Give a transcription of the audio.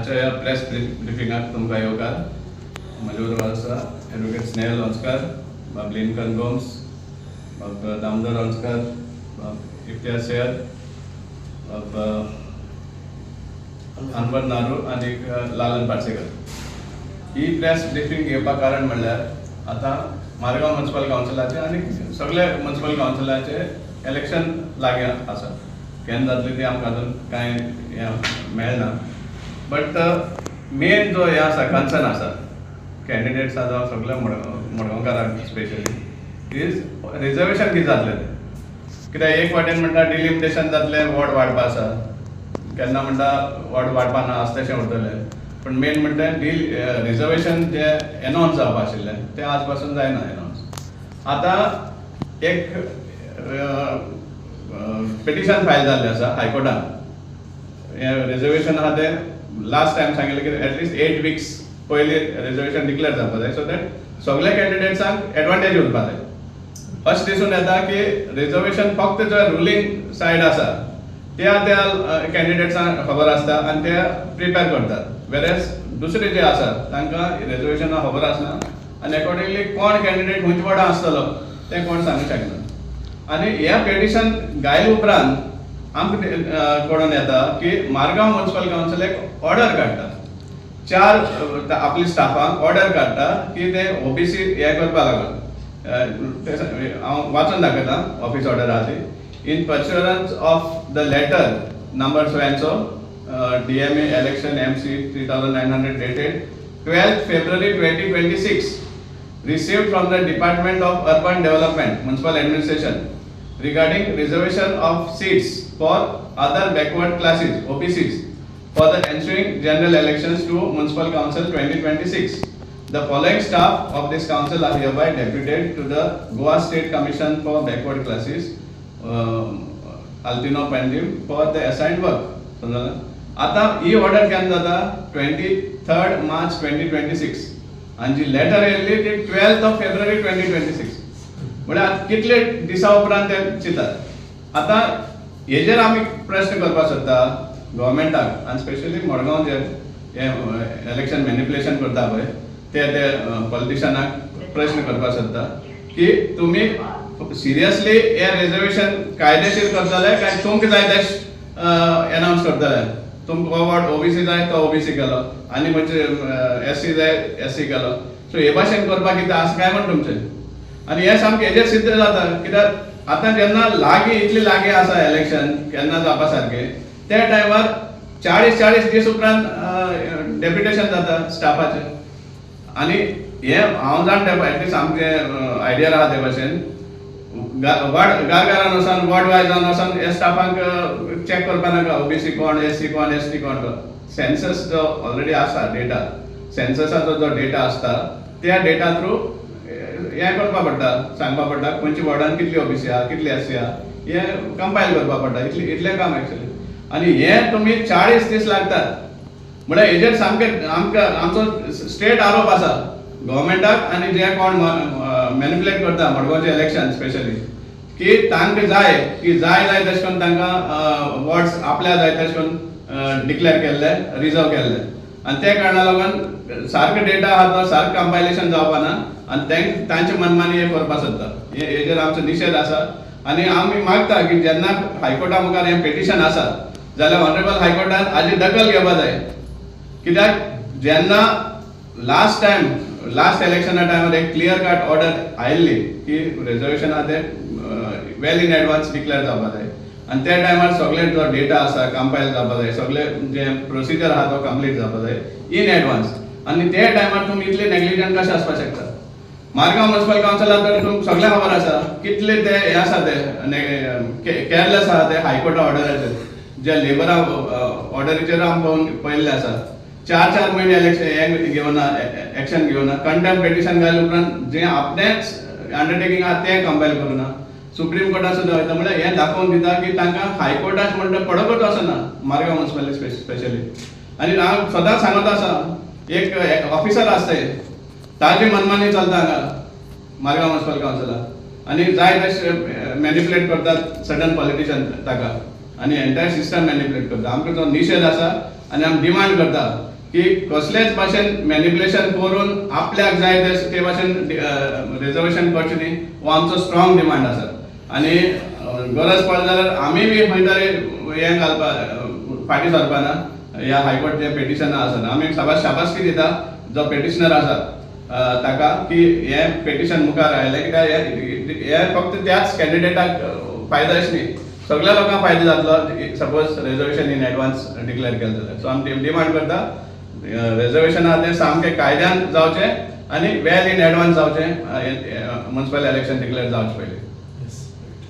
आजच्या ह्या प्रेस ब्रिफिंगाक तुमकां येवकार. म्हजे बरोबर आसा ॲडव्होकेट स्नेहल ओंसकार, बाब लिंकन गोम्स, बाब दामोदर ओंसकार, बाब इम्तियाज सैयद, बाब अनवर नारू आनी लालन पार्सेकर. ही प्रेस ब्रिफिंग घेवपाक कारण म्हणल्यार आतां मारगांव म्युनिसिपल कावन्सिलाचे आनी सगळे म्युनिसिपल कावन्सिलाचे इलेक्शन लागीं आसा. केन्ना जातली ती आमकां अजून कांय मेळना. बट मेन जो हे आसा कन्सर्न आसा कॅन्डिडेट्स आसा सगळ्या मडगांवकारांक स्पेशली इज रिजर्वेशन कितें जातलें तें. कित्याक एक वाटेन म्हणटा डिलिमिटेशन जातलें, वॉर्ड वाडपा आसा, केन्ना म्हणटा वॉर्ड वाडपा ना आसा तशें उरतलें. पण मेन म्हणटा रिजर्वेशन जे एनावन्स जावपा आशिल्लें तें आज पासून जायना एनावन्स. आतां एक पिटिशन फायल जाल्लें आसा हायकोर्टान. हें रिजर्वेशन आहा तें लास्ट टायम सांगिल्लें की एटलिस्ट 8 weeks पयलीं रिजर्वेशन डिक्लेअर जावपा जाय, सो दॅट सगळ्या कॅन्डिडेट्सांक एडवांटेज उरपा जाय. अशें दिसून येता की रिजर्वेशन फक्त जो रुलींग सायड आसा त्या कॅन्डिडेट्सांक खबर आसता आनी ते प्रिपेर करतात. वेरेज दुसरे जे आसा तांकां रिजर्वेशना खबर आसना आनी अकॉर्डिंगली कोण कॅन्डिडेट खंयच्या वांगडा आसतलो तें कोण सांगूंक शकना. आनी ह्या पिटिशन घायल उपरांत आमकां कळून येता की मारगांव म्युनिसिपल कावन्सिल एक ऑर्डर काडटा, 4 आपल्या स्टाफांक ऑर्डर काडटा की ते ओबीसी हे करपा लागून. हांव वाचून दाखयतां ऑफिस ऑर्डर आहा ती. In pursuance of the letter number so and so DMA election MC 3900 dated 12th February 2026 received from the Department of Urban Development Municipal Administration regarding reservation of seats for other backward classes OBCs for the ensuing general elections to Municipal Council 2026. The following staff of this council are hereby deputed to the Goa State Commission for Backward Classes Altino Pendim for the assigned work. आता ही order केन्ना जाता 23rd March 2026 आनी जी letter येयल्ली ती 12th February 2026. म्हळ्यार कितले दिसा उपरांत ते चिंतात. आतां हेजेर आमी प्रश्न करपाक सोदता गव्हर्मेंटाक आनी स्पेशली मडगांव जे इलेक्शन मॅनिपुलेशन करता पळय ते पॉलिटिशनाक प्रश्न करपाक सोदता की तुमी सिरियसली हे रिजर्वेशन कायदेशीर करतले काय तुमकां जाय तशें एनावन्स करतले. तुमकां वॉर्ड ओबीसी जाय तो ओबीसी केलो आनी म्हणजे SC जाय SC केलो. सो हे भाशेन करपाक कितें आसा काय म्हण तुमचें. आनी हें सामकें हेजेर सिद्ध जाता कित्याक आतां जेन्ना लागीं इतली लागीं आसा इलेक्शन केन्ना जावपा सारकें त्या टायमार 40 दीस उपरांत डेप्युटेशन जाता स्टाफाचें. आनी हें हांव जाणटा एटलिस्ट आमचें आयडिया आहा ते भाशेन गारगारान वचोन वॉर्ड वायजान वचोन हे स्टाफांक चॅक करपा नाका ओबीसी कोण SC कोण ST कोण तो. सेन्सस जो ऑलरेडी आसा डेटा, सेन्ससाचो जो डेटा आसता त्या डेटा थ्रू हें करपा पडटा, सांगपा पडटा खंयच्या वॉर्डान कितली ओबीसी आहा कितली SC आहा हें कंपायल करपा पडटा. इतलें काम एक्चुअली. आनी हें तुमी 40 दीस लागतात म्हळ्यार हेजेर सामकें आमचो स्टेट आरोप आसा गव्हर्मेंटाक आनी जे कोण मॅनिपुलेट करता मडगांवचें इलेक्शन स्पेशली की तांकां जाय तशें करून तांकां वॉर्ड्स आपल्या जाय तशें करून डिक्लेअर केल्ले रिजर्व केल्ले. आनी त्या कारणाक लागून सारको डेटा आहा तो सारको कंपायलेशन जावपा ना आनी तांचे मनमानी हे करपा सोदता. हेजेर आमचो निशेध आसा. आनी आमी मागता की जेन्ना हायकोर्टा मुखार हें पिटिशन आसा जाल्यार ऑनरेबल हायकोर्टान हाजी दखल घेवपा जाय. कित्याक जेन्ना लास्ट इलेक्शना टायमार एक क्लियर कट ऑर्डर आयिल्ली की रिजर्वेशन आहा ते वेल इन एडवान्स डिक्लेअर जावपा जाय आनी त्या टायमार सगळे जो डेटा आसा कंपायल जावपा जाय, सगळे जे प्रोसिजर आहा तो कंप्लीट जावपा जाय इन एडवान्स. आनी त्या टायमार तुमी इतले नेग्लिजंट कशें आसपाक शकता. मारगांव म्युनिसिपल कावन्सिलांत तर तुमकां सगळ्यांक खबर आसा कितले ते हे आसा ते केअरलेस आहा ते हायकोर्टा ऑर्डराचेर जे लेबरा ऑर्डरीचेर आमी पळयल्लें आसा. 4 महिने इलेक्शन हें घेवना एक्शन घेवना. कंटेम्प्ट पिटिशन घाले उपरांत जें आपणेंच अंडरटेकिंग आहा तें कंपायल करूना. सुप्रीम कोर्टान सुद्दां वयता म्हळ्यार हें दाखोवन दिता की तांकां हायकोर्टाक म्हणटा पडोवपूच वचना मारगांव म्युनिसिपालिटी स्पेशली. आनी हांव सदांच सांगत आसा एक ऑफिसर आसता ताजी मनमानी चलता हांगा मारगांव म्युनिसिपल कावन्सिलाक आनी जाय तशें मॅनिपुलेट करतात सडन पॉलिटिशियन ताका आनी एंटायर सिस्टम मॅनिपुलेट करता. आमकां जो निशेध आसा आनी आमी डिमांड करता की कसलेच भाशेन मॅनिप्युलेशन करून आपल्याक जाय ते भाशेन रिजर्वेशन करचें न्ही, हो आमचो स्ट्रॉंग डिमांड आसा. आनी गरज पडली जाल्यार आमी बी खंय तरी हें घालपा फाटीं सरपा ना. ह्या हायकोर्ट जे पेटिशनां आसा आमी शाबासकी दिता जो पेटिशनर आसा ताका की हें पेटिशन मुखार आयलें, कित्याक हें फक्त त्याच कॅन्डिडेटाक फायदो अशें न्ही, सगळ्या लोकांक फायदो जातलो suppose reservation in advance declare केलें जाल्यार. सो आमी डिमांड करता रिजर्वेशन आहा तें सामकें कायद्यान जावचें आनी वेल इन एडवान्स जावचें म्युनिसिपल इलेक्शन डिक्लेअर जावचे पयलीं.